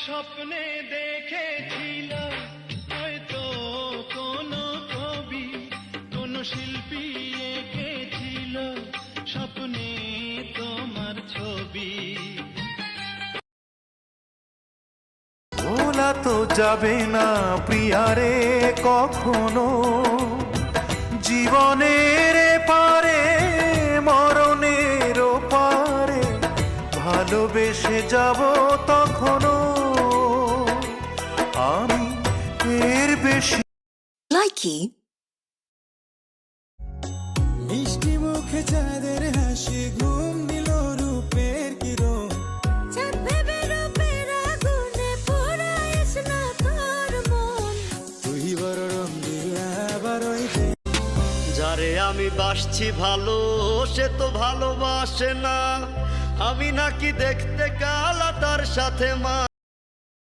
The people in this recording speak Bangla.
স্বপ্নে দেখেছিল হয়তো কোনো কবি কোন শিল্পী এঁকেছিল স্বপ্নে তোমার ছবি। ভোলা তো যাবে না প্রিয়ারে কখনো, জীবনের পারে মরণের পারে ভালোবেসে যাব তখনো আমি এর বেশি। লাইকি মিষ্টি মুখে চাঁদের হাসি ঘুম দিল রূপের কিরণ, চাঁদ ভেবে রূপের আগুনে পোড়াইস না তোর মন। তুই বড় রং দিয়া বারোই দে। যারে আমি বাসছি ভালো সে তো ভালোবাসে না, আমি নাকি দেখতে কালা তার সাথে মা